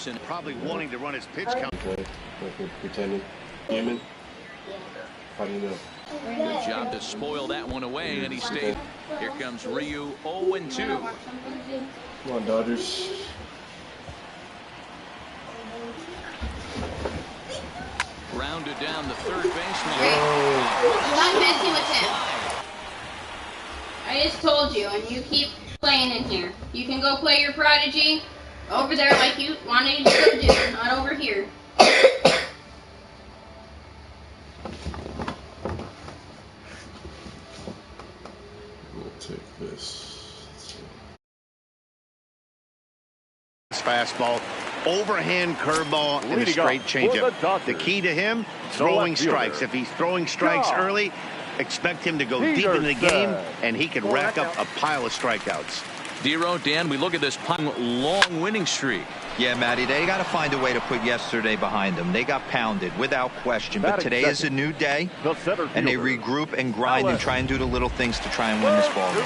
and probably wanting to run his pitch count. Okay, pretending. Human. How do you know? Good job to spoil that one away, and he stayed. Here comes Ryu, 0-2. Come on, Dodgers. Rounded down the third baseline. I'm not messing with him. I just told you, and you keep playing in here. You can go play your prodigy over there like you wanted to go do, not over here. We'll take this. Fastball, overhand curveball, and a straight changeup. The key to him, throwing strikes. If he's throwing strikes early, expect him to go deep into the game, and he could rack up a pile of strikeouts. Dero, Dan, we look at this long winning streak. Yeah, Matty, they got to find a way to put yesterday behind them. They got pounded without question, but today is a new day, and they regroup and grind and try and do the little things to try and win this ball game.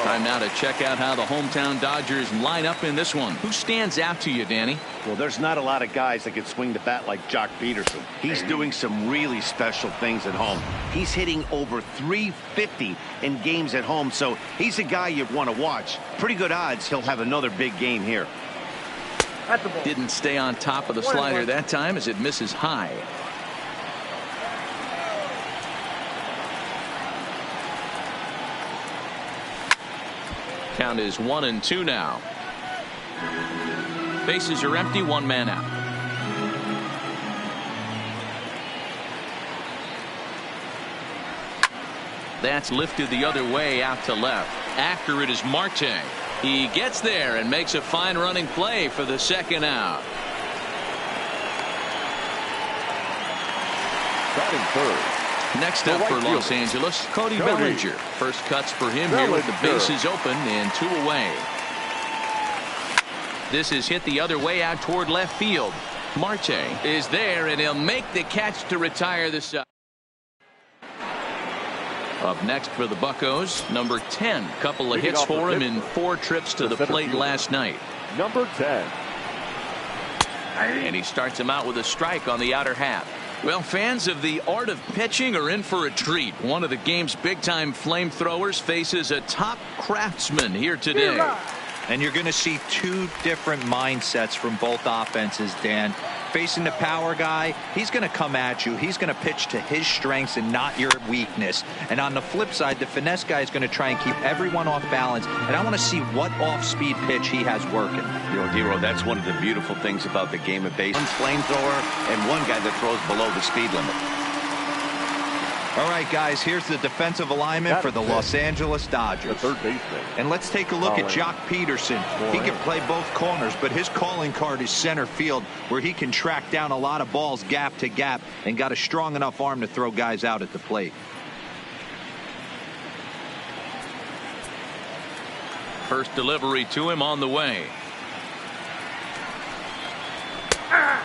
Time now to check out how the hometown Dodgers line up in this one. Who stands out to you, Danny? Well, there's not a lot of guys that can swing the bat like Jock Peterson. He's doing some really special things at home. He's hitting over 350 in games at home, so he's a guy you want to watch. Pretty good odds he'll have another big game here. Didn't stay on top of the slider that time as it misses high. Count is 1-2 now. Bases are empty, one man out. That's lifted the other way out to left. After it is Marte. He gets there and makes a fine running play for the second out. Batting third. Next up for Los Angeles, Cody Bellinger. First cuts for him here with the bases open and 2 away. This is hit the other way out toward left field. Marte is there, and he'll make the catch to retire the side. Up next for the Buccos, number 10. Couple of hits for him in 4 trips to the plate last night. Number 10. And he starts him out with a strike on the outer half. Well, fans of the art of pitching are in for a treat. One of the game's big-time flamethrowers faces a top craftsman here today. And you're going to see 2 different mindsets from both offenses, Dan. Facing the power guy, he's going to come at you. He's going to pitch to his strengths and not your weakness. And on the flip side, the finesse guy is going to try and keep everyone off balance. And I want to see what off-speed pitch he has working. Dero, that's one of the beautiful things about the game of baseball. One flamethrower and one guy that throws below the speed limit. All right, guys, here's the defensive alignment for the Los Angeles Dodgers. The third baseman. And let's take a look at Jock Peterson. He can play both corners, but his calling card is center field, where he can track down a lot of balls gap to gap and got a strong enough arm to throw guys out at the plate. First delivery to him on the way.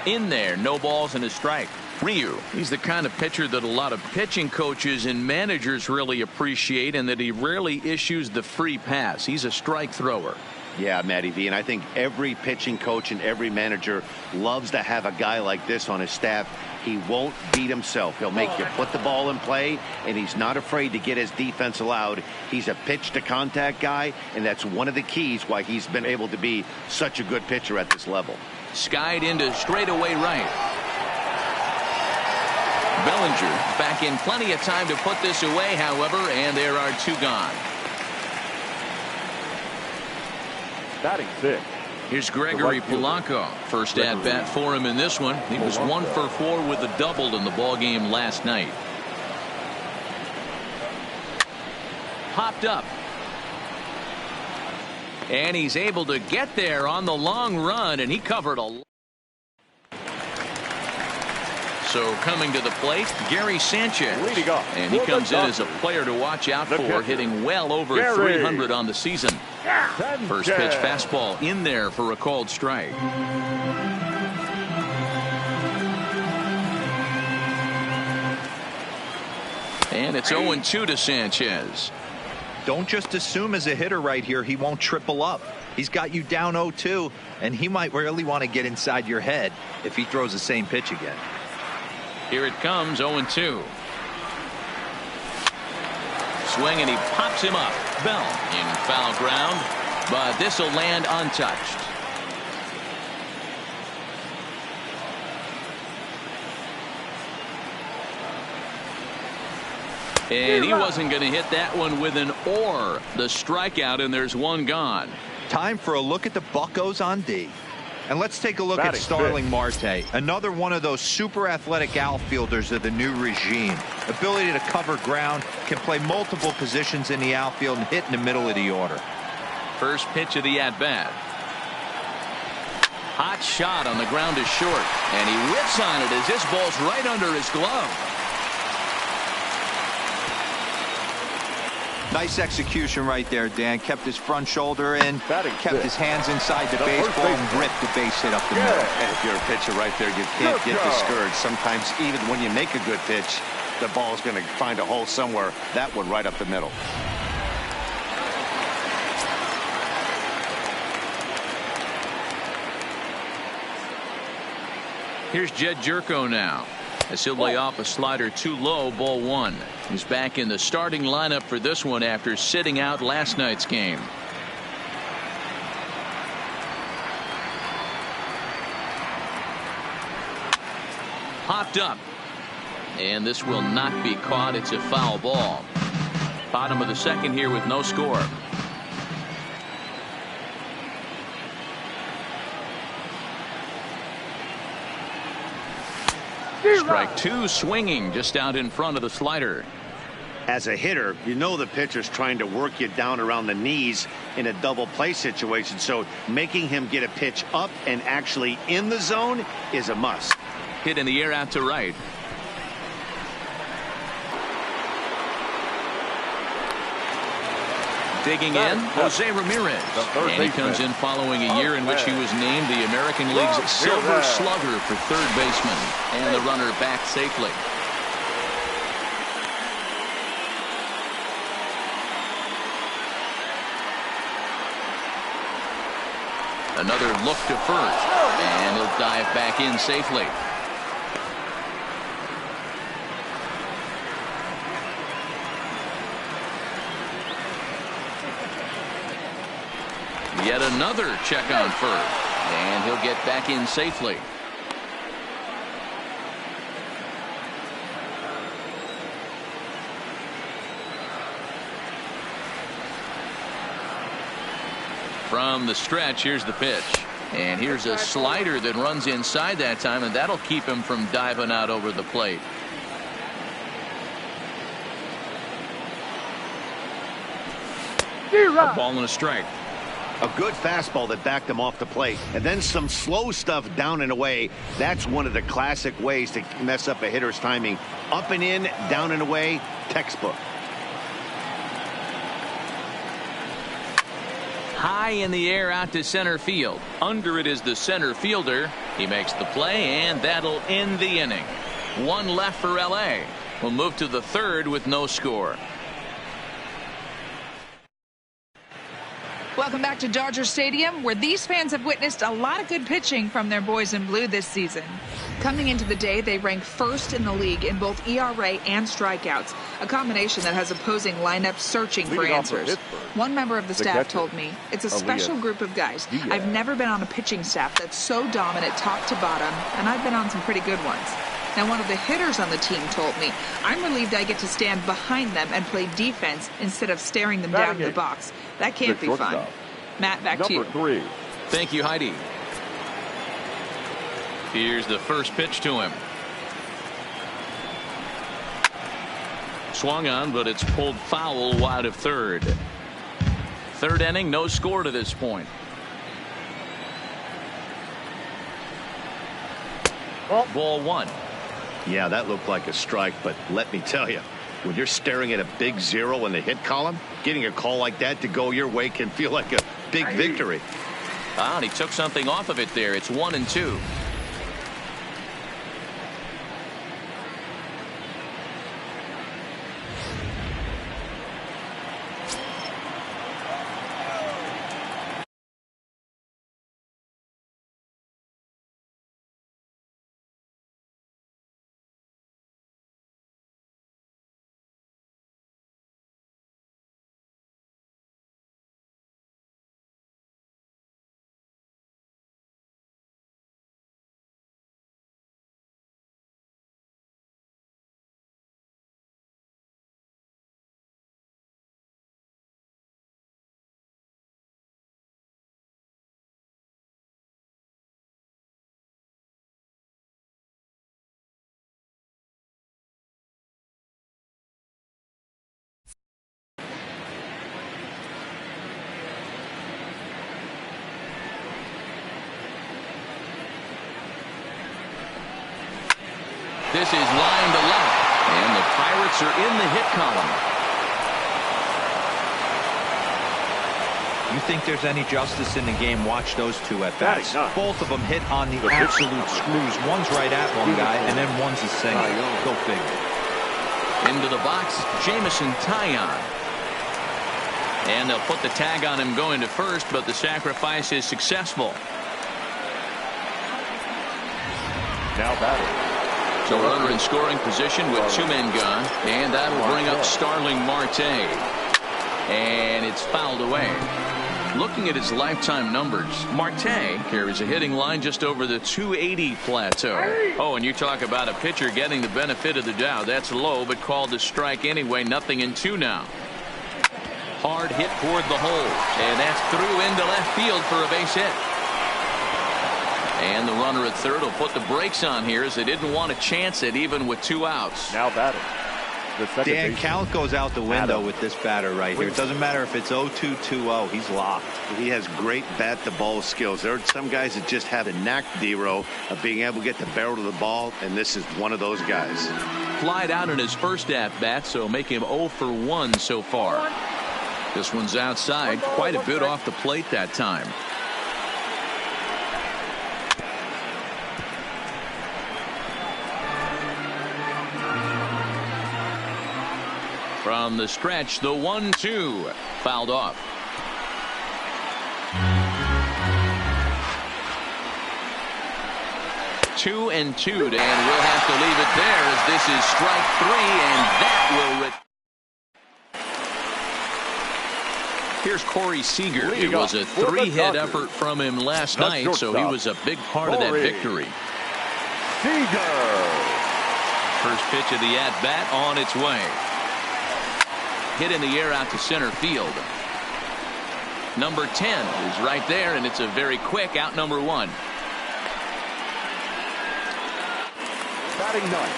In there, no balls and a strike. Ryu, he's the kind of pitcher that a lot of pitching coaches and managers really appreciate, and that he rarely issues the free pass. He's a strike thrower. Yeah, Matty V, and I think every pitching coach and every manager loves to have a guy like this on his staff. He won't beat himself. He'll make you put the ball in play, and he's not afraid to get his defense allowed. He's a pitch-to-contact guy, and that's one of the keys why he's been able to be such a good pitcher at this level. Skied into straightaway right. Bellinger back in plenty of time to put this away, however, and there are 2 gone. Batting 6. Here's Gregory Polanco. First at bat for him in this one. He was 1 for 4 with a double in the ball game last night. Popped up. And he's able to get there on the long run, and he covered a lot. So coming to the plate, Gary Sanchez. And he comes in as a player to watch out for, hitting well over 300 on the season. First pitch fastball in there for a called strike. And it's 0-2 to Sanchez. Don't just assume as a hitter right here he won't triple up. He's got you down 0-2, and he might really want to get inside your head if he throws the same pitch again. Here it comes, 0-2. Swing, and he pops him up. Bell in foul ground, but this will land untouched. And he wasn't going to hit that one with an or. The strikeout, and there's one gone. Time for a look at the Buccos on D. And let's take a look at Starling Marte, another one of those super athletic outfielders of the new regime. Ability to cover ground, can play multiple positions in the outfield and hit in the middle of the order. First pitch of the at-bat. Hot shot on the ground is short, and he whips on it as this ball's right under his glove. Nice execution right there, Dan. Kept his front shoulder in, kept his hands inside the baseball, and ripped the base hit up the middle. And if you're a pitcher right there, you can't get discouraged. Sometimes even when you make a good pitch, the ball's going to find a hole somewhere. That one right up the middle. Here's Jed Jerko now, as he'll lay off a slider too low, ball one. He's back in the starting lineup for this one after sitting out last night's game. Popped up, and this will not be caught. It's a foul ball. Bottom of the second here with no score. Strike two, swinging just out in front of the slider. As a hitter, you know the pitcher's trying to work you down around the knees in a double play situation, so making him get a pitch up and actually in the zone is a must. Hit in the air out to right. Digging in, Jose Ramirez. And he comes in following a year in which he was named the American League's Silver Slugger for third baseman. And the runner back safely. Another look to first. And he'll dive back in safely. Yet another check on first, and he'll get back in safely. From the stretch, here's the pitch, and here's a slider that runs inside that time, and that'll keep him from diving out over the plate. A ball and a strike. A good fastball that backed him off the plate, and then some slow stuff down and away. That's one of the classic ways to mess up a hitter's timing. Up and in, down and away, textbook. High in the air out to center field. Under it is the center fielder. He makes the play, and that'll end the inning. One left for LA. We'll move to the third with no score. Welcome back to Dodger Stadium, where these fans have witnessed a lot of good pitching from their boys in blue this season. Coming into the day, they rank first in the league in both ERA and strikeouts, a combination that has opposing lineups searching for answers. One member of the staff told me, it's a special group of guys. I've never been on a pitching staff that's so dominant top to bottom, and I've been on some pretty good ones. Now, one of the hitters on the team told me, I'm relieved I get to stand behind them and play defense instead of staring them down in the box. That can't be fun. Matt, back to you. Number 3. Thank you, Heidi. Here's the first pitch to him. Swung on, but it's pulled foul wide of third. Third inning, no score to this point. Ball one. Yeah, that looked like a strike, but let me tell you, when you're staring at a big zero in the hit column, getting a call like that to go your way can feel like a big victory. And he took something off of it there. It's 1-2. this is line to left. And the Pirates are in the hit column. You think there's any justice in the game? Watch those two at bats. Both of them hit on the absolute screws. One's right at one guy, and then one's a single. Go figure. Into the box, Jameson Taillon. And they'll put the tag on him going to first, but the sacrifice is successful. Now batting. So runner in scoring position with 2 men gone, and that'll bring up Starling Marte. And it's fouled away. Looking at his lifetime numbers, Marte carries a hitting line just over the 280 plateau. Oh, and you talk about a pitcher getting the benefit of the doubt. That's low, but called a strike anyway. 0-2 now. Hard hit toward the hole, and that's through into left field for a base hit. And the runner at third will put the brakes on here as they didn't want to chance it even with 2 outs. Now batting. Dan, count goes out the window with this batter right here. It doesn't matter if it's 0-2, 2-0. He's locked. He has great bat-to-ball skills. There are some guys that just have a knack, D-Row, of being able to get the barrel of the ball, and this is one of those guys. Flied out in his first at-bat, so make him 0 for 1 so far. This one's outside, quite a bit off the plate that time. From the stretch, the 1-2 fouled off. Two and two, and we'll have to leave it there as this is strike 3, and that will. Here's Corey Seager. It was a 3-hit effort from him last night, so he was a big part of that victory. Seager. First pitch of the at-bat on its way. Hit in the air out to center field. Number 10 is right there, and it's a very quick out. Number 1.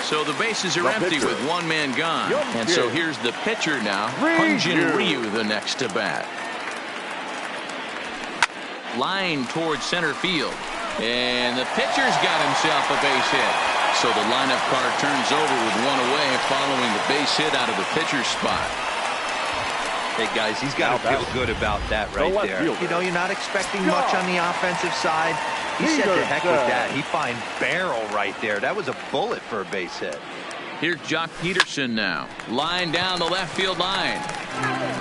So the bases are empty with 1 man gone, and so here's the pitcher now, Hyunjin Ryu, the next to bat. Line towards center field, and the pitcher's got himself a base hit. So the lineup card turns over with 1 away following the base hit out of the pitcher's spot. Hey, guys, he's got to feel good about that right there. You know, you're not expecting much on the offensive side. He said to heck with that. He finds barrel right there. That was a bullet for a base hit. Here's Jock Peterson now. Line down the left field line.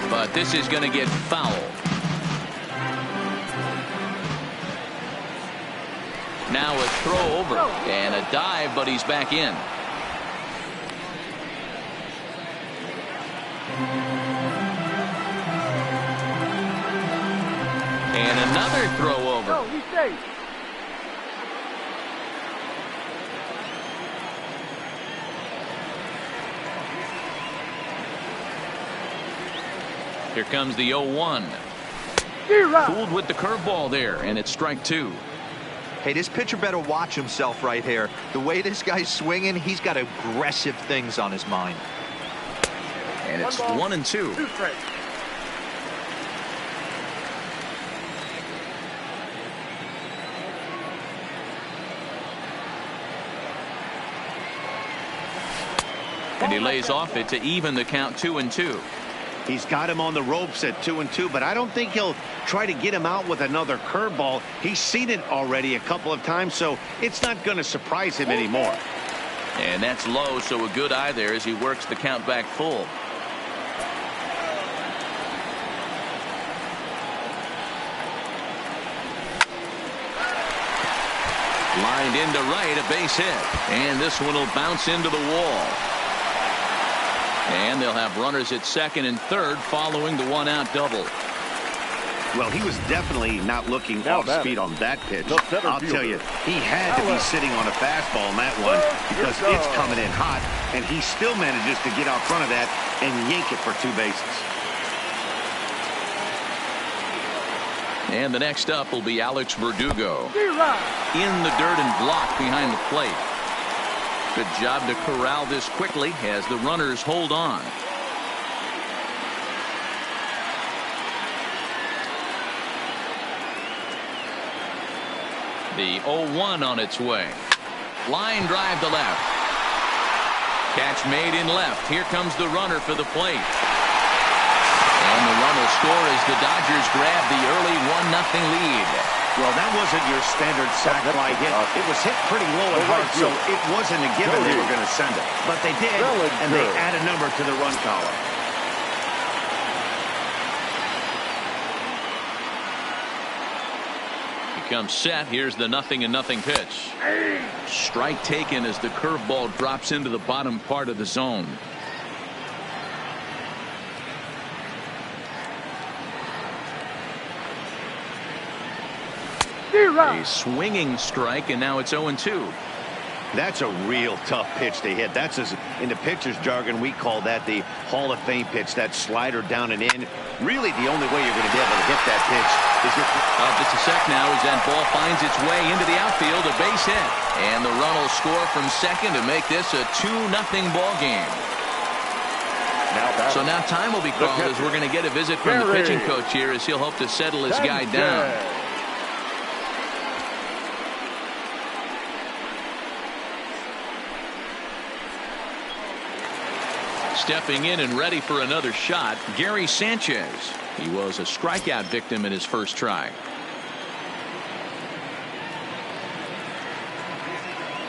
But this is going to get foul. Now a throw over and a dive, but he's back in. And another throw over. Oh, he's safe. Here comes the 0-1. Fooled with the curveball there, and it's strike 2. Hey, this pitcher better watch himself right here. The way this guy's swinging, he's got aggressive things on his mind. And it's 1-2. And he lays off it to even the count 2-2. He's got him on the ropes at 2-2, but I don't think he'll try to get him out with another curveball. He's seen it already a couple of times, so it's not going to surprise him anymore. And that's low, so a good eye there as he works the count back full. Lined into right, a base hit. And this one will bounce into the wall. And they'll have runners at second and third following the 1-out double. Well, he was definitely not looking off speed on that pitch. I'll tell you, he had to be sitting on a fastball on that one because it's coming in hot, and he still manages to get out front of that and yank it for 2 bases. And the next up will be Alex Verdugo. In the dirt and blocked behind the plate. Good job to corral this quickly as the runners hold on. The 0-1 on its way. Line drive to left. Catch made in left. Here comes the runner for the plate. And the run will score as the Dodgers grab the early 1-0 lead. Well, that wasn't your standard sac fly hit. It was hit pretty low and hard, so it wasn't a given they were going to send it. But they did, and they add a number to the run column. Comes set. Here's the 0-0 pitch. Strike taken as the curveball drops into the bottom part of the zone. A swinging strike, and now it's 0-2. That's a real tough pitch to hit. That's in the pitcher's jargon, we call that the Hall of Fame pitch, that slider down and in. Really, the only way you're going to be able to hit that pitch is if... Just a sec now as that ball finds its way into the outfield, a base hit. And the run will score from second to make this a 2-0 ball game. So now time will be called as we're going to get a visit from the pitching coach here as he'll hope to settle his guy down. Stepping in and ready for another shot, Gary Sanchez. He was a strikeout victim in his first try.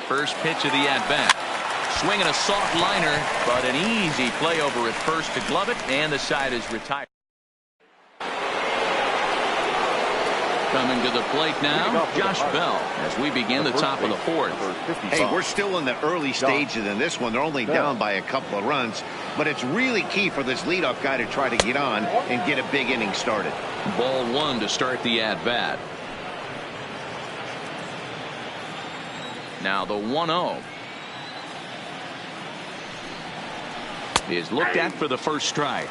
First pitch of the at-bat. Swinging a soft liner, but an easy play over at first to glove it, and the side is retired. Coming to the plate now, Josh Bell, as we begin the top of the fourth. Hey, we're still in the early stages in this one. They're only down by a couple of runs, but it's really key for this leadoff guy to try to get on and get a big inning started. Ball one to start the at-bat. Now the 1-0 is looked at for the first strike.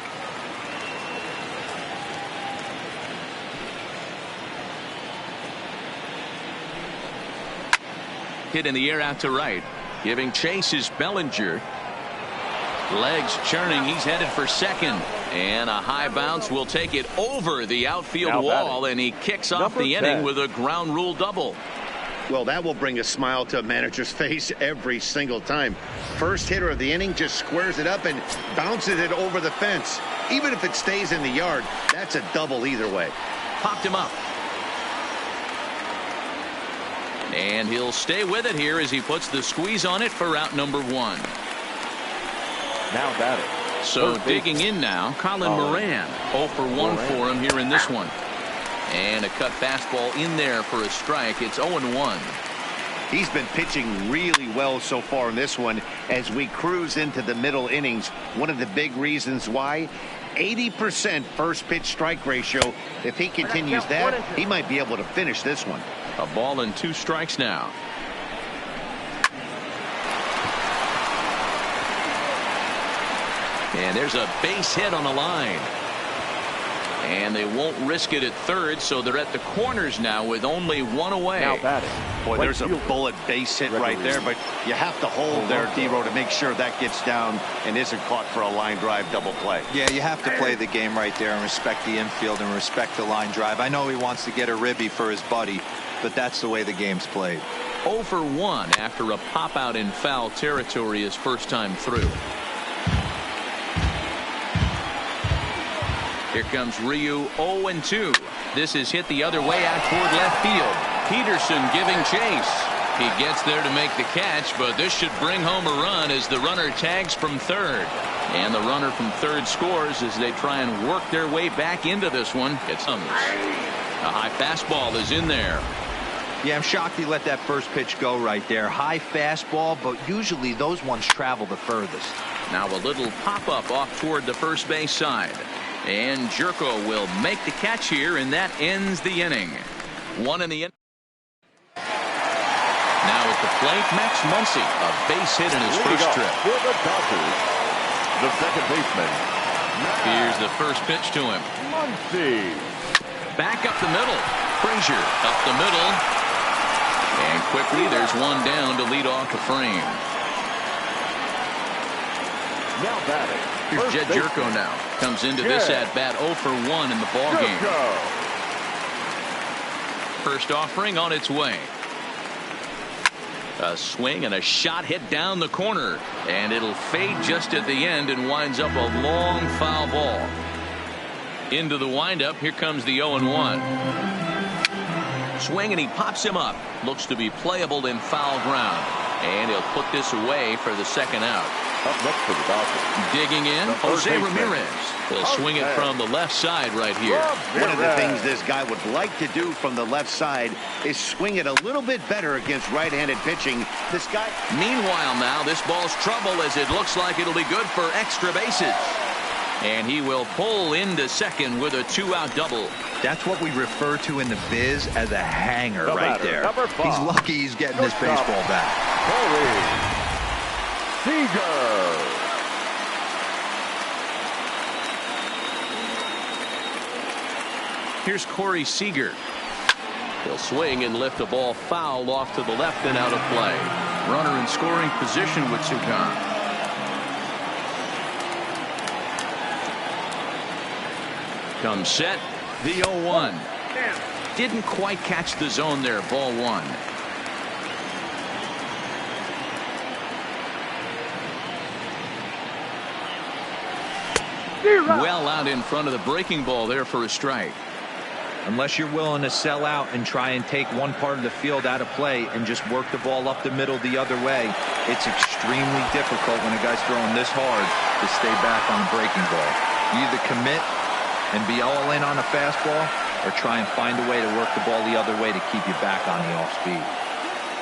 Hit in the air out to right. Giving chase is Bellinger. Legs churning. He's headed for second. And a high bounce will take it over the outfield wall. And he kicks off the inning with a ground rule double. Well, that will bring a smile to a manager's face every single time. First hitter of the inning just squares it up and bounces it over the fence. Even if it stays in the yard, that's a double either way. Popped him up. And he'll stay with it here as he puts the squeeze on it for out number one. Now batting. So digging in now, Colin Moran. 0 for 1 for him here in this one. And a cut fastball in there for a strike. It's 0-1. He's been pitching really well so far in this one as we cruise into the middle innings. One of the big reasons why, 80% first pitch strike ratio. If he continues that, he might be able to finish this one. A ball and 2 strikes now. And there's a base hit on the line. And they won't risk it at third, so they're at the corners now with only 1 away. Now batting. Boy, there's a bullet base hit right there, but you have to hold there, D-Row, to make sure that gets down and isn't caught for a line drive double play. Yeah, you have to play the game right there and respect the infield and respect the line drive. I know he wants to get a ribby for his buddy, but that's the way the game's played. 0 for 1 after a pop out in foul territory his first time through. Here comes Ryu, 0-2. This is hit the other way out toward left field. Peterson giving chase. He gets there to make the catch, but this should bring home a run as the runner tags from third. And the runner from third scores as they try and work their way back into this one. It's a high fastball is in there. Yeah, I'm shocked he let that first pitch go right there. High fastball, but usually those ones travel the furthest. Now a little pop-up off toward the first base side. And Jerko will make the catch here, and that ends the inning. 1 in the inning. Now at the plate, Max Muncy, a base hit in his first trip. For the Dodgers, the second baseman. Here's the first pitch to him. Muncy. Back up the middle. Frazier up the middle. And quickly there's one down to lead off the frame. Now batting. Here's Jed Jerko now. Comes into this at-bat 0 for 1 in the ballgame. First offering on its way. A swing and a shot hit down the corner, and it'll fade just at the end and winds up a long foul ball. Into the windup. Here comes the 0-1. Swing, and he pops him up. Looks to be playable in foul ground, and he'll put this away for the second out. Up next for the Dodgers, digging in, Jose Ramirez. He'll swing it from the left side right here. One of the things this guy would like to do from the left side is swing it a little bit better against right-handed pitching. This guy. Meanwhile, now this ball's trouble as it looks like it'll be good for extra bases. And he will pull into second with a 2-out double. That's what we refer to in the biz as a hanger right there. number 5. He's lucky he's getting this baseball back. Seager. Here's Corey Seager. He'll swing and lift the ball foul off to the left and out of play. Runner in scoring position with 2 gone. Comes set, the 0-1. Didn't quite catch the zone there, ball 1. Well out in front of the breaking ball there for a strike. Unless you're willing to sell out and try and take one part of the field out of play and just work the ball up the middle the other way, it's extremely difficult when a guy's throwing this hard to stay back on a breaking ball. You either commit and be all in on a fastball or try and find a way to work the ball the other way to keep you back on the off speed.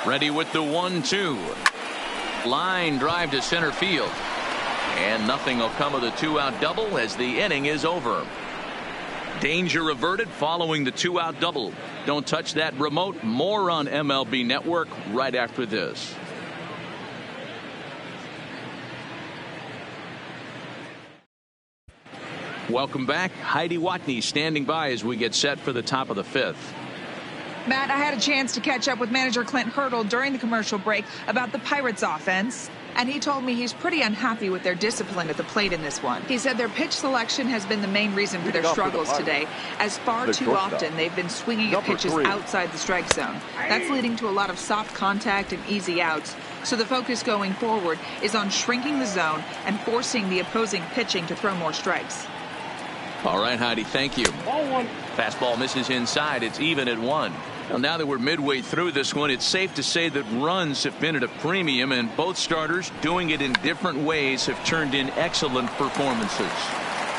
Ready with the 1-2. Line drive to center field. And nothing will come of the 2-out double as the inning is over. Danger averted following the 2-out double. Don't touch that remote. More on MLB Network right after this. Welcome back. Heidi Watney standing by as we get set for the top of the 5th. Matt, I had a chance to catch up with manager Clint Hurdle during the commercial break about the Pirates offense, and he told me he's pretty unhappy with their discipline at the plate in this one. He said their pitch selection has been the main reason for their struggles today, as far too often they've been swinging at pitches outside the strike zone. That's leading to a lot of soft contact and easy outs. So the focus going forward is on shrinking the zone and forcing the opposing pitching to throw more strikes. All right, Heidi, thank you. Ball 1. Fastball misses inside. It's even at 1. Well, now that we're midway through this one, it's safe to say that runs have been at a premium, and both starters, doing it in different ways, have turned in excellent performances.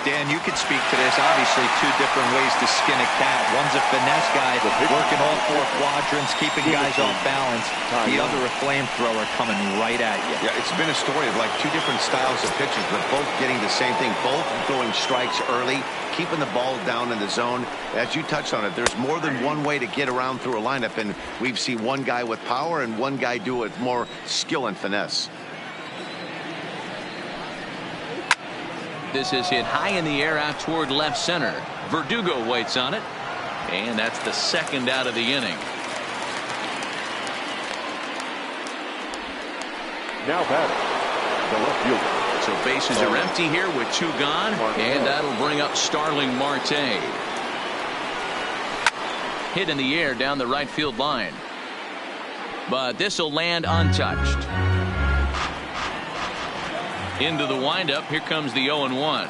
Dan, you could speak to this. Obviously, 2 different ways to skin a cat. One's a finesse guy working all 4 quadrants, keeping guys off balance. The other a flamethrower coming right at you. Yeah, it's been a story of like 2 different styles of pitches, but both getting the same thing. Both throwing strikes early, keeping the ball down in the zone. As you touched on it, there's more than one way to get around through a lineup, and we've seen one guy with power and one guy do it more skill and finesse. This is hit high in the air out toward left center. Verdugo waits on it, and that's the 2nd out of the inning. Now batting, the left fielder. So bases are empty here with 2 gone, and that'll bring up Starling Marte. Hit in the air down the right field line, but this will land untouched. Into the windup. Here comes the 0-1.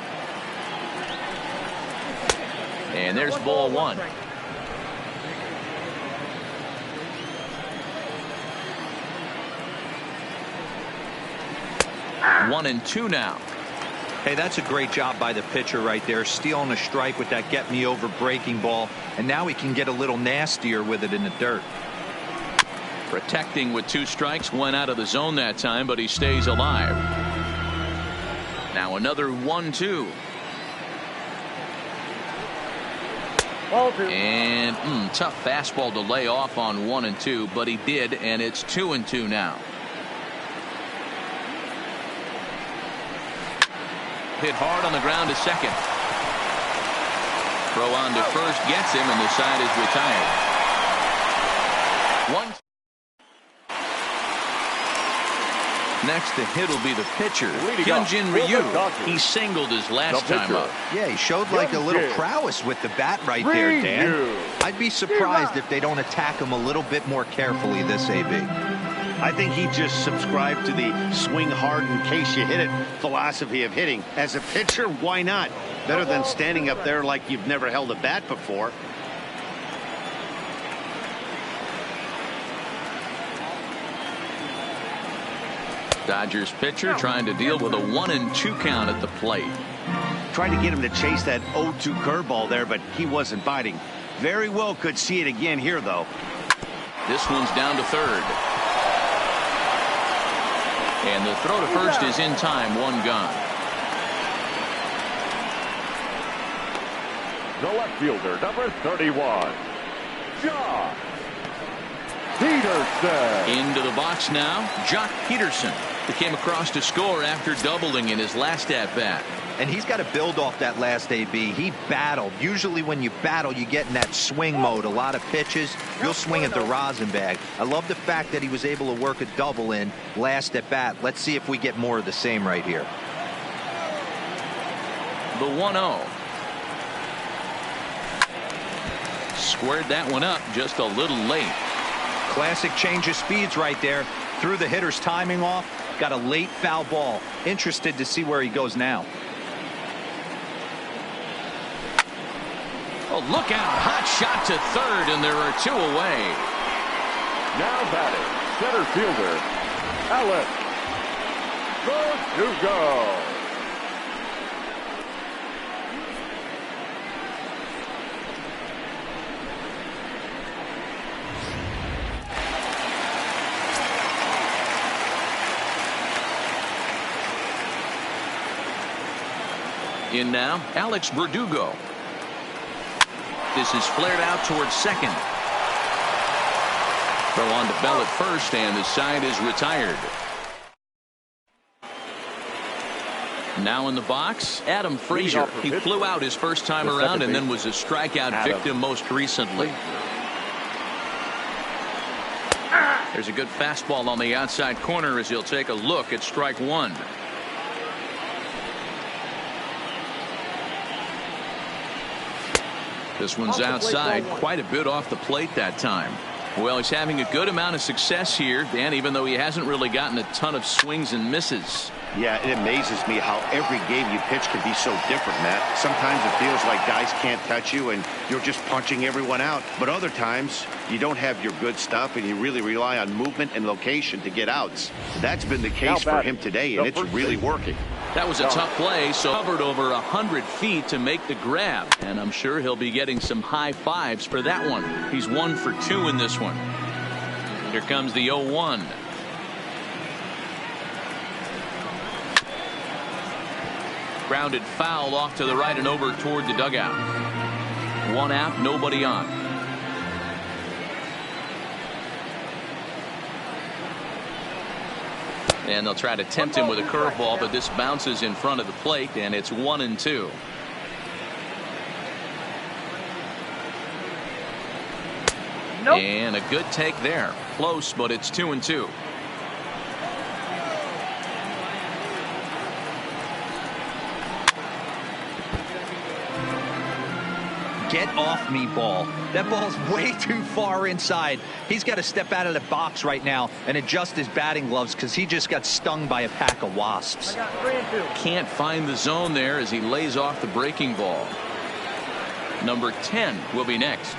And there's ball 1. One and 2 now. Hey, that's a great job by the pitcher right there, stealing a strike with that get me over breaking ball, and now he can get a little nastier with it in the dirt. Protecting with 2 strikes, went out of the zone that time, but he stays alive. Now another 1-2. And tough fastball to lay off on 1 and 2, but he did, and it's 2 and 2 now. Hit hard on the ground to second. Throw on to first, gets him, and the side is retired. 1. Next to hit will be the pitcher, Hyunjin Ryu. He singled his last time up. Yeah, he showed like a little prowess with the bat right there, Dan. I'd be surprised if they don't attack him a little bit more carefully this AB. I think he just subscribed to the swing hard in case you hit it philosophy of hitting. As a pitcher, why not? Better than standing up there like you've never held a bat before. Dodgers pitcher trying to deal with a 1-2 count at the plate. Tried to get him to chase that 0-2 curveball there, but he wasn't biting. Very well could see it again here, though. This one's down to third. And the throw to first is in time, one gone. The left fielder, number 31, Josh Peterson. Into the box now, Jock Peterson. He came across to score after doubling in his last at-bat. And he's got to build off that last AB. He battled. Usually when you battle, you get in that swing mode. A lot of pitches, you'll swing at the rosin bag. I love the fact that he was able to work a double in last at bat. Let's see if we get more of the same right here. The 1-0. Squared that one up just a little late. Classic change of speeds right there. Threw the hitter's timing off. Got a late foul ball. Interested to see where he goes now. Oh, look out. Hot shot to third, and there are two away. Now batting, center fielder, Alex Verdugo. In now, Alex Verdugo. This is flared out towards second. Throw on to Bell at first, and the side is retired. Now in the box, Adam Frazier. He flew out his first time around and then was a strikeout victim most recently. There's a good fastball on the outside corner as he'll take a look at strike one. This one's outside, quite a bit off the plate that time. Well, he's having a good amount of success here, Dan, even though he hasn't really gotten a ton of swings and misses. Yeah, it amazes me how every game you pitch can be so different, Matt. Sometimes it feels like guys can't touch you and you're just punching everyone out. But other times you don't have your good stuff and you really rely on movement and location to get outs. That's been the case for him today, and it's really working. That was a tough play, so covered over 100 feet to make the grab. And I'm sure he'll be getting some high fives for that one. He's 1 for 2 in this one. Here comes the 0-1. Grounded foul off to the right and over toward the dugout. One out, nobody on. And they'll try to tempt him with a curveball, but this bounces in front of the plate, and it's 1-2. Nope. And a good take there. Close, but it's 2-2. Get off me, ball. That ball's way too far inside. He's got to step out of the box right now and adjust his batting gloves because he just got stung by a pack of wasps. Can't find the zone there as he lays off the breaking ball. Number 10 will be next.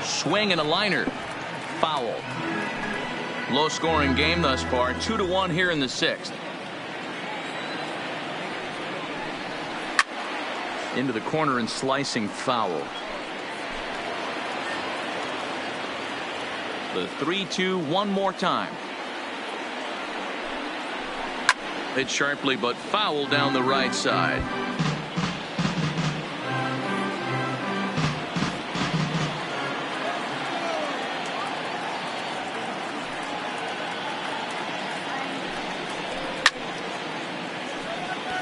Swing and a liner. Foul. Low scoring game thus far. 2-1 here in the 6th. Into the corner and slicing foul. The 3-2 one more time. Hit sharply but foul down the right side.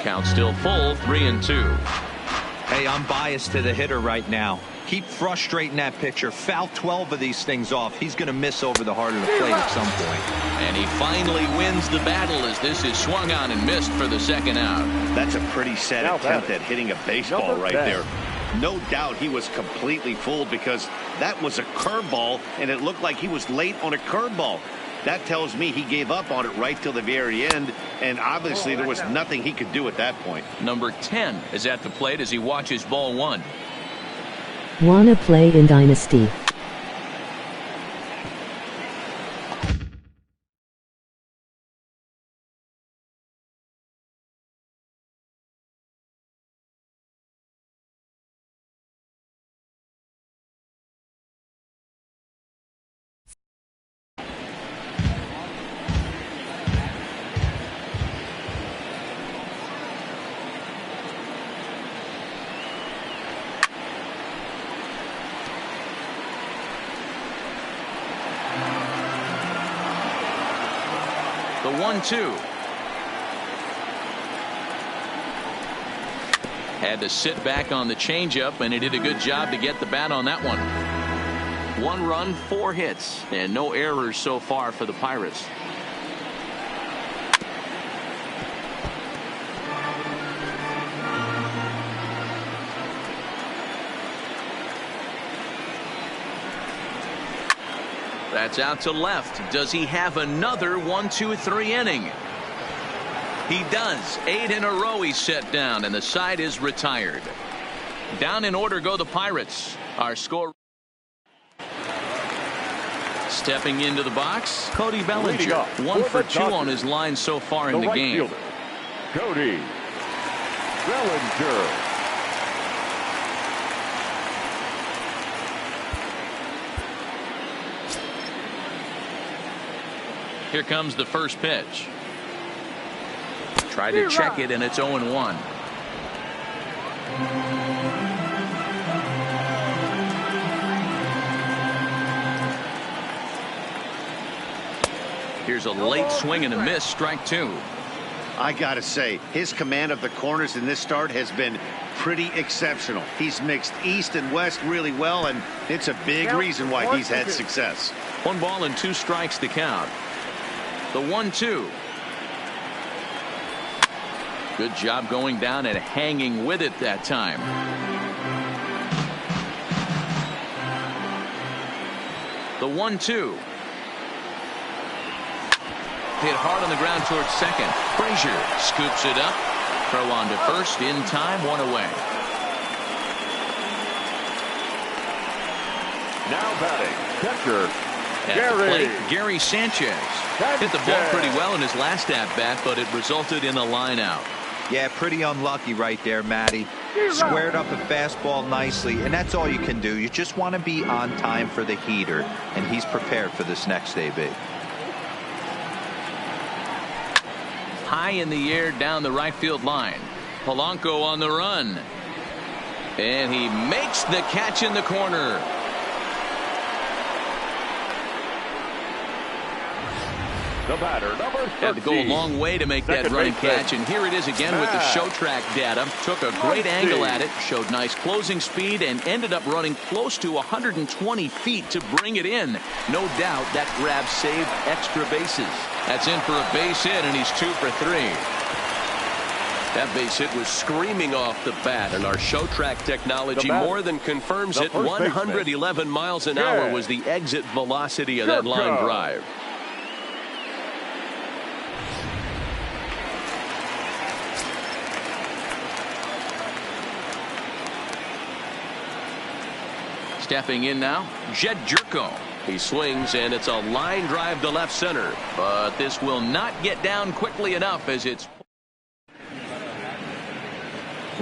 Count still full, 3-2. Hey, I'm biased to the hitter right now. Keep frustrating that pitcher. Foul 12 of these things off. He's going to miss over the heart of the plate at some point. And he finally wins the battle as this is swung on and missed for the second out. That's a pretty sad attempt at hitting a baseball right there. No doubt he was completely fooled because that was a curveball, and it looked like he was late on a curveball. That tells me he gave up on it right till the very end, and obviously there was nothing he could do at that point. Number 10 is at the plate as he watches ball one. Wanna play in Dynasty? The 1-2. Had to sit back on the changeup, and he did a good job to get the bat on that one. 1 run, 4 hits, and no errors so far for the Pirates. That's out to left. Does he have another 1-2-3 inning? He does. 8 in a row he's set down, and the side is retired. Down in order go the Pirates. Our score. Stepping into the box, Cody Bellinger. 1 for 2 on his line so far in the game. Cody Bellinger. Here comes the first pitch. Try to check it, and it's 0-1. Here's a late swing and a miss, strike 2. I gotta say, his command of the corners in this start has been pretty exceptional. He's mixed east and west really well, and it's a big reason why he's had success. 1 ball and 2 strikes to count. The 1-2. Good job going down and hanging with it that time. The 1-2. Hit hard on the ground towards second. Frazier scoops it up. Throw on to first in time, 1 away. Now batting, catcher At the plate, Gary Sanchez hit the ball pretty well in his last at-bat, but it resulted in a line out. Yeah, pretty unlucky right there, Matty. Squared up a fastball nicely, and that's all you can do. You just want to be on time for the heater, and he's prepared for this next AB. High in the air down the right field line. Polanco on the run. And he makes the catch in the corner. The batter, number 13. Had to go a long way to make that running catch, and here it is again with the show track data. Took a great angle at it, showed nice closing speed, and ended up running close to 120 feet to bring it in. No doubt that grab saved extra bases. That's in for a base hit, and he's 2 for 3. That base hit was screaming off the bat, and our show track technology more than confirms it. 111 miles an hour was the exit velocity of that line drive. Stepping in now, Jed Jerko. He swings, and it's a line drive to left center. But this will not get down quickly enough as it's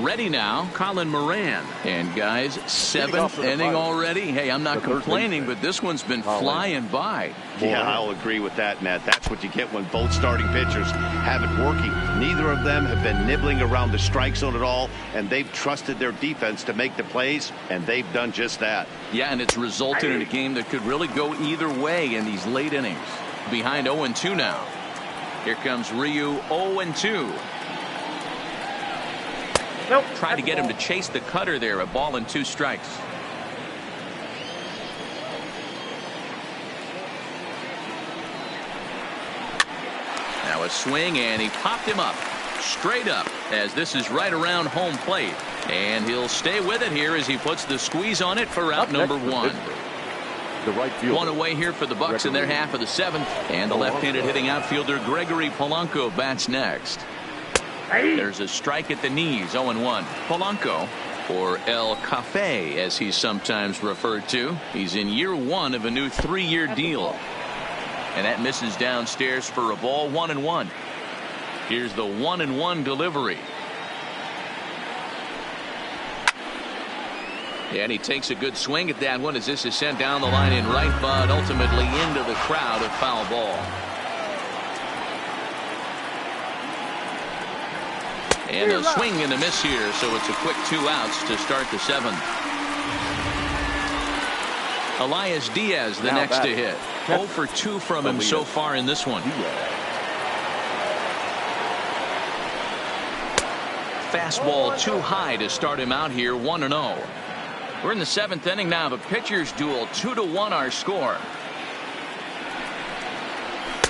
ready now. Colin Moran. And guys, 7th inning already. Hey, I'm not complaining, but this one's been flying by. Yeah, I'll agree with that, Matt. That's what you get when both starting pitchers have it working. Neither of them have been nibbling around the strike zone at all, and they've trusted their defense to make the plays, and they've done just that. Yeah, and it's resulted in a game that could really go either way in these late innings. Behind 0-2 now. Here comes Ryu, 0-2. Nope. Tried to get him to chase the cutter there. A ball and 2 strikes. Now a swing, and he popped him up. straight up as this is right around home plate. And he'll stay with it here as he puts the squeeze on it for out number 1. The right fielder. One away here for the Bucks in their half of the 7th. And the left-handed hitting outfielder Gregory Polanco bats next. There's a strike at the knees, 0-1. Polanco, or El Cafe as he's sometimes referred to. He's in year 1 of a new 3-year deal. And that misses downstairs for a ball, 1-1. Here's the 1-1 delivery. And he takes a good swing at that one as this is sent down the line in right, but ultimately into the crowd, a foul ball. And a swing and a miss here, so it's a quick 2 outs to start the 7th. Elias Diaz the next to hit. 0 for 2 from him so far in this one. Fastball too high to start him out here, 1-0. We're in the 7th inning now of a pitcher's duel. 2-1 our score.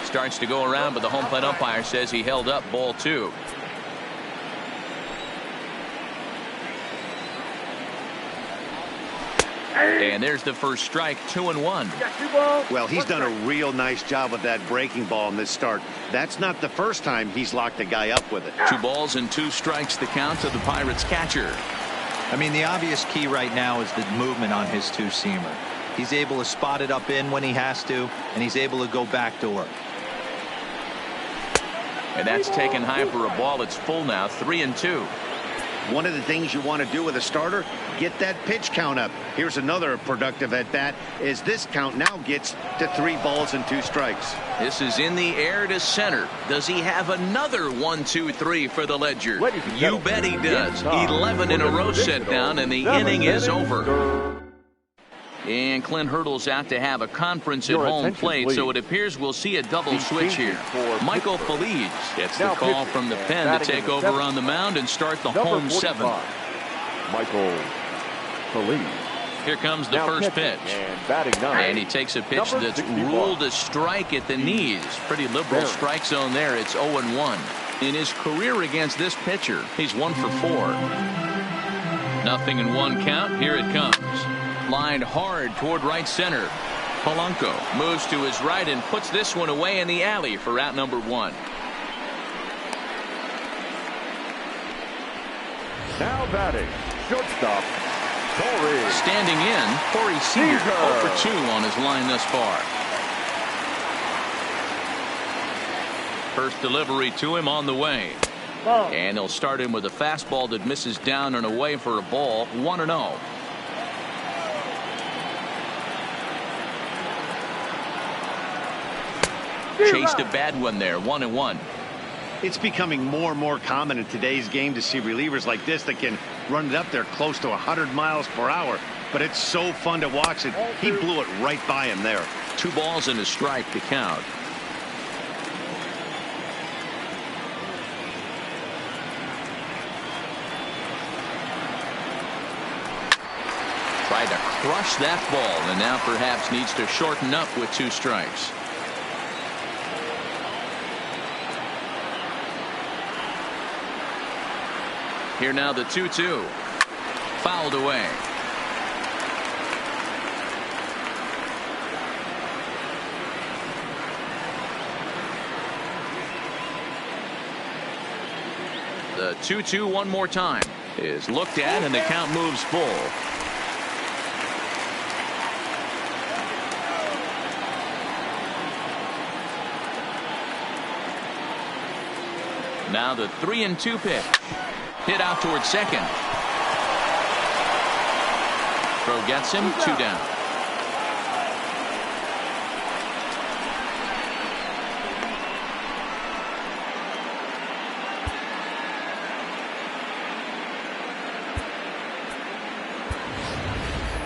Starts to go around, but the home plate umpire says he held up, ball 2. And there's the first strike, 2-1. Well, he's done a real nice job with that breaking ball in this start. That's not the first time he's locked a guy up with it. 2 balls and 2 strikes the count to the Pirates catcher. I mean, the obvious key right now is the movement on his 2-seamer. He's able to spot it up in when he has to, and he's able to go backdoor. And that's taken high for a ball. It's full now, 3-2. One of the things you want to do with a starter, get that pitch count up. Here's another productive at bat as this count now gets to 3 balls and 2 strikes. This is in the air to center. Does he have another 1-2-3 for the Ledger? You bet he does. 11 in a row set down, and the inning is over. And Clint Hurdle's out to have a conference at home plate, so it appears we'll see a double switch here. Michael Feliz gets the call from the pen to take over on the mound and start the home 7th. Michael Feliz. Here comes the first pitch. And he takes a pitch that's ruled a strike at the knees. Pretty liberal strike zone there. It's 0-1. In his career against this pitcher, he's 1 for 4. 0-1 count. Here it comes. Lined hard toward right center. Polanco moves to his right and puts this one away in the alley for out number 1. Now batting, shortstop, Corey. Standing in, Corey Seager, 0 for 2 on his line thus far. First delivery to him on the way. And he'll start him with a fastball that misses down and away for a ball, 1-0. Chased a bad one there, 1-1. It's becoming more and more common in today's game to see relievers like this that can run it up there close to 100 miles per hour. But it's so fun to watch it. He blew it right by him there. 2 balls and a strike to count. Tried to crush that ball and now perhaps needs to shorten up with 2 strikes. Here now the 2-2. Fouled away. The 2-2 one more time is looked at and the count moves full. Now the 3-2 pitch. Hit out towards second. Throw gets him, 2 down.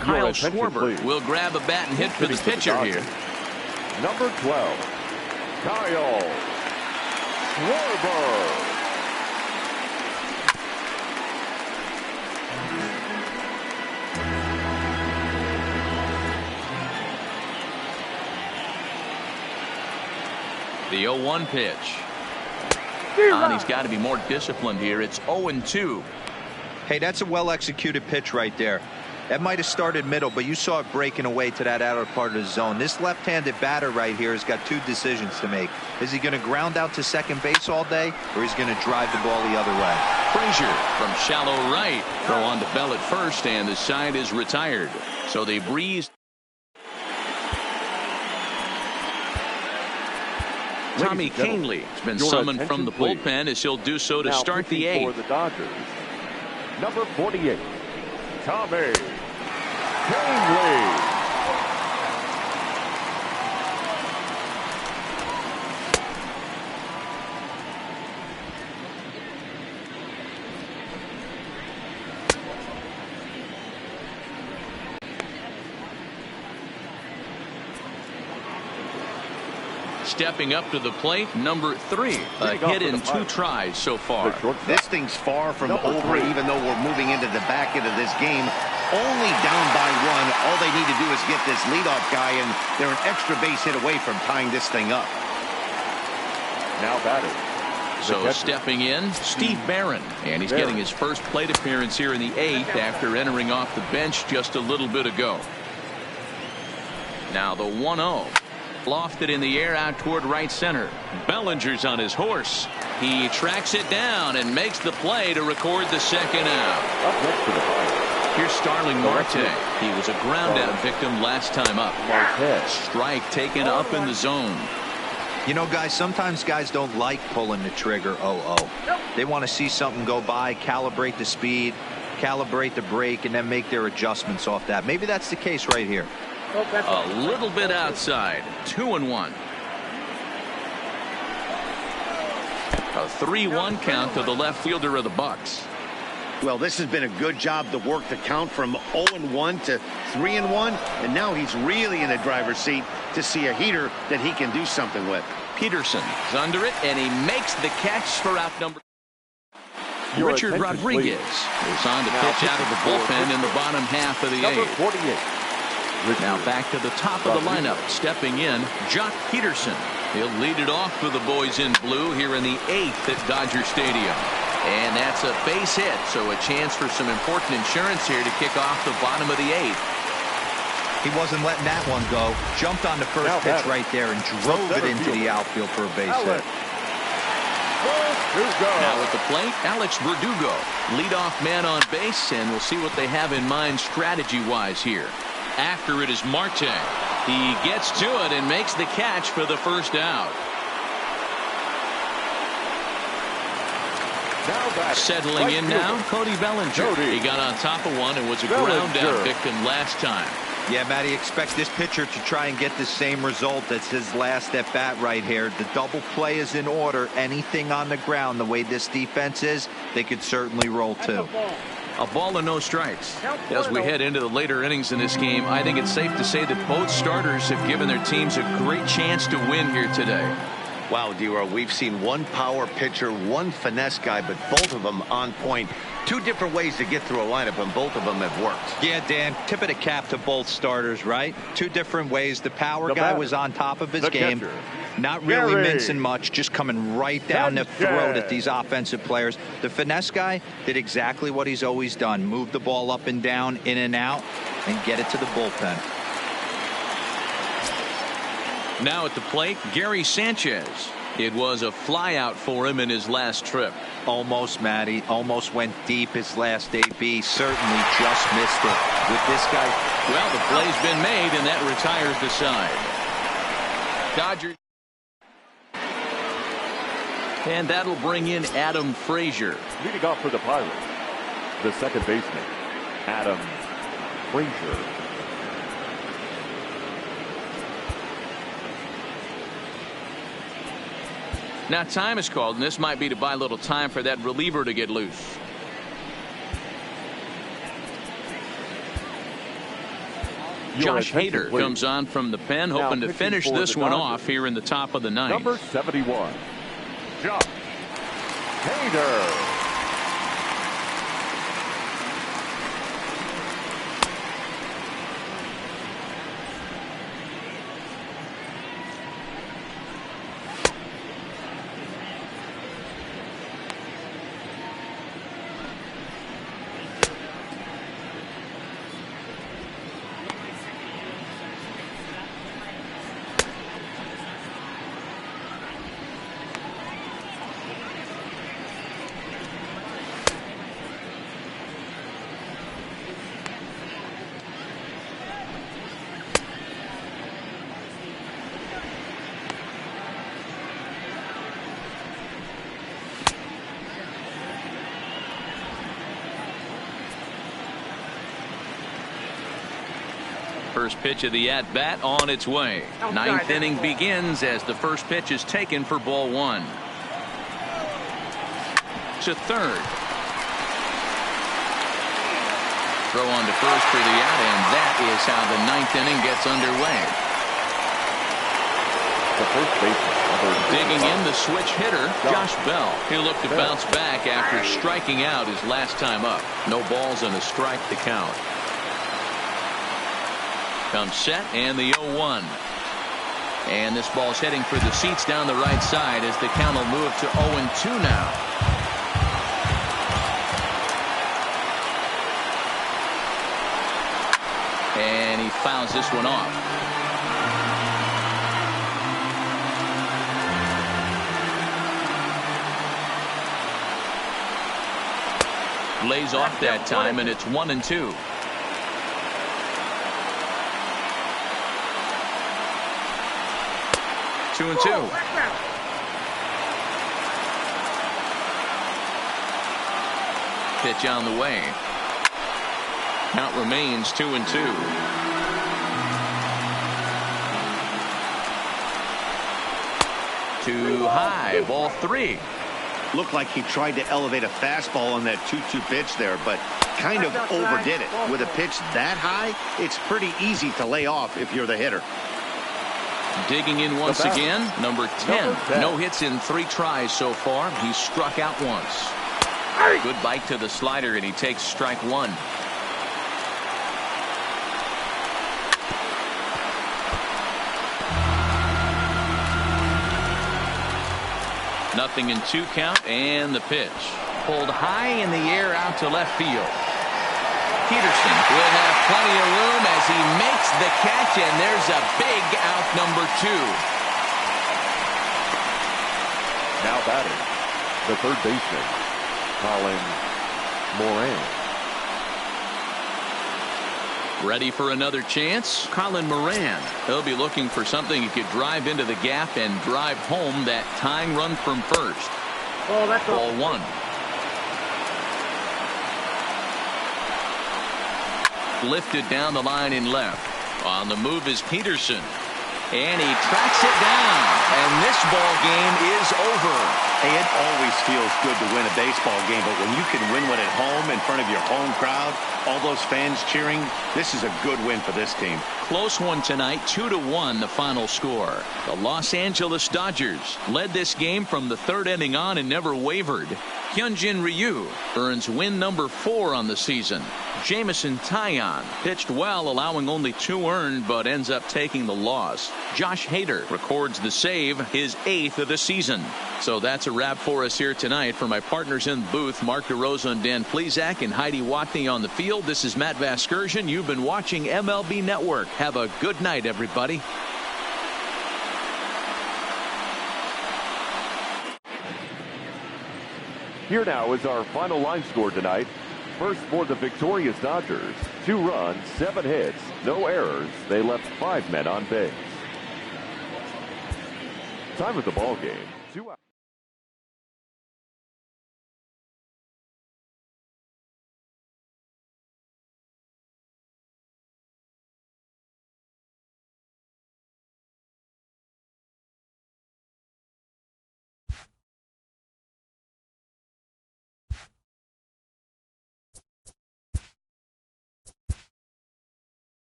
Kyle Schwarber will grab a bat and hit for the pitcher here. Number 12, Kyle Schwarber. The 0-1 pitch. And he's got to be more disciplined here. It's 0-2. Hey, that's a well-executed pitch right there. That might have started middle, but you saw it breaking away to that outer part of the zone. This left-handed batter right here has got two decisions to make. Is he going to ground out to second base all day, or is he going to drive the ball the other way? Frazier from shallow right. Throw on to Bell at first, and the side is retired. So they breeze. Tommy Canley has been summoned from the bullpen as he'll do so to start the eighth. For the Dodgers, number 48, Tommy Canley. Stepping up to the plate, number 3. A hit in 2 tries so far. This thing's far from over, even though we're moving into the back end of this game. Only down by 1. All they need to do is get this leadoff guy, and they're an extra base hit away from tying this thing up. Now batting. So stepping in, Steve Barron, and he's getting his first plate appearance here in the 8th after entering off the bench just a little bit ago. Now the 1-0. Lofted in the air out toward right center. Bellinger's on his horse. He tracks it down and makes the play to record the second out. Up next to the plate. Here's Starling Marte. He was a ground out victim last time up. Strike taken up in the zone. You know, guys, sometimes guys don't like pulling the trigger 0-0. They want to see something go by, calibrate the speed, calibrate the brake, and then make their adjustments off that. Maybe that's the case right here. A little bit outside. 2-1. A 3-1 count to the left fielder of the Bucks. Well, this has been a good job to work the count from 0-1 to 3-1, and now he's really in the driver's seat to see a heater that he can do something with. Peterson is under it, and he makes the catch for out number. Richard Rodriguez is on to pitch out of the bullpen in the bottom half of the 8th. Now back to the top of the lineup. Stepping in, Jock Peterson. He'll lead it off for the boys in blue here in the 8th at Dodger Stadium. And that's a base hit, so a chance for some important insurance here to kick off the bottom of the 8th. He wasn't letting that one go. Jumped on the first pitch right there and drove it into the outfield for a base hit. Now at the plate, Alex Verdugo, leadoff man on base, and we'll see what they have in mind strategy-wise here. After it is Marte. He gets to it and makes the catch for the first out. Settling in now, Cody Bellinger. He got on top of one and was a ground out victim last time. Yeah, Matty, expect this pitcher to try and get the same result as his last at bat right here. The double play is in order. Anything on the ground, the way this defense is, they could certainly roll too. A ball and no strikes. As we head into the later innings in this game, I think it's safe to say that both starters have given their teams a great chance to win here today. Wow, D-Row, we've seen one power pitcher, one finesse guy, but both of them on point. 2 different ways to get through a lineup, and both of them have worked. Yeah, Dan, tip of the cap to both starters, right? 2 different ways. The power guy was on top of his game. Not really mincing much, just coming right down the throat at these offensive players. The finesse guy did exactly what he's always done. Move the ball up and down, in and out, and get it to the bullpen. Now at the plate, Gary Sanchez. It was a flyout for him in his last trip. Almost, Matty. Almost went deep his last AB. Certainly just missed it. With this guy. Well, the play's been made, and that retires the side. Dodgers. And that'll bring in Adam Frazier. Leading off for the Pirates, the second baseman, Adam Frazier. Now time is called, and this might be to buy a little time for that reliever to get loose. Josh Hader comes on from the pen, hoping to finish this one off here in the top of the 9th. Number 71, Josh Hader. First pitch of the at-bat on its way. Ninth inning begins as the first pitch is taken for ball one. To third. Throw on to first for the out, and that is how the ninth inning gets underway. The first baseman. Digging in the switch hitter, Josh Bell. He'll look to bounce back after striking out his last time up. No balls and a strike to count. Comes set and the 0-1. And this ball's heading for the seats down the right side as the count will move to 0-2 now. And he fouls this one off. Lays off that time, and it's 1-2. Two and two. Pitch on the way. Count remains 2-2. Too high. Ball three. Looked like he tried to elevate a fastball on that 2-2 pitch there, but kind of overdid it. With a pitch that high, it's pretty easy to lay off if you're the hitter. Digging in once again, number 10. No hits in 3 tries so far. He's struck out once. Good bite to the slider, and he takes strike one. Nothing in 2 count, and the pitch. Pulled high in the air out to left field. Peterson will have plenty of room as he makes the catch, and there's a big out, number 2. Now batting, the third baseman, Colin Moran. Ready for another chance? Colin Moran. He'll be looking for something he could drive into the gap and drive home that tying run from first. Oh, that's ball one. Lifted down the line in left. On the move is Peterson. And he tracks it down. And this ball game is over. Hey, it always feels good to win a baseball game, but when you can win one at home in front of your home crowd, all those fans cheering, this is a good win for this team. Close one tonight, 2-1 the final score. The Los Angeles Dodgers led this game from the third inning on and never wavered. Hyunjin Ryu earns win number 4 on the season. Jameson Taillon pitched well, allowing only 2 earned, but ends up taking the loss. Josh Hader records the save, his 8th of the season. So that's a wrap for us here tonight. For my partners in the booth, Mark DeRosa and Dan Plesac and Heidi Watney on the field, this is Matt Vasgersian. You've been watching MLB Network. Have a good night, everybody. Here now is our final line score tonight. First for the victorious Dodgers, 2 runs, 7 hits, no errors. They left 5 men on base. Time of the ball game, 2 hours.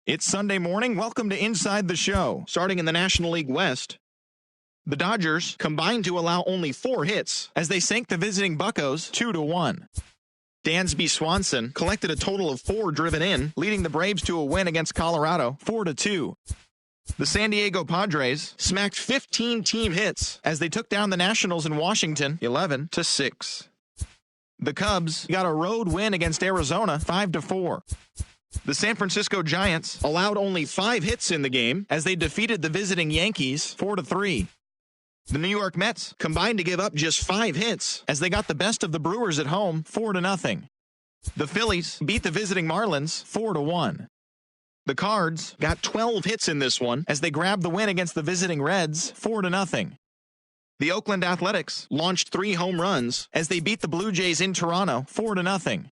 It's Sunday morning. Welcome to Inside the Show. Starting in the National League West, the Dodgers combined to allow only 4 hits as they sank the visiting Buccos 2-1. Dansby Swanson collected a total of 4 driven in, leading the Braves to a win against Colorado 4-2. The San Diego Padres smacked 15 team hits as they took down the Nationals in Washington 11-6. The Cubs got a road win against Arizona 5-4. The San Francisco Giants allowed only 5 hits in the game as they defeated the visiting Yankees 4-3. The New York Mets combined to give up just 5 hits as they got the best of the Brewers at home 4-0. The Phillies beat the visiting Marlins 4-1. The Cards got 12 hits in this one as they grabbed the win against the visiting Reds 4-0. The Oakland Athletics launched 3 home runs as they beat the Blue Jays in Toronto 4-0.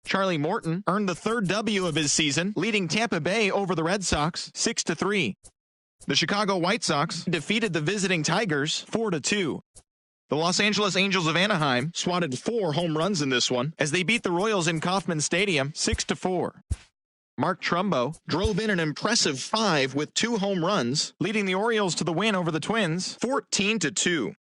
Charlie Morton earned the 3rd W of his season, leading Tampa Bay over the Red Sox 6-3. The Chicago White Sox defeated the visiting Tigers 4-2. The Los Angeles Angels of Anaheim swatted 4 home runs in this one as they beat the Royals in Kauffman Stadium 6-4. Mark Trumbo drove in an impressive 5 with 2 home runs, leading the Orioles to the win over the Twins 14-2.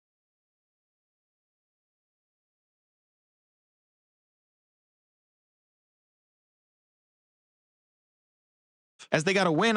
As they got a win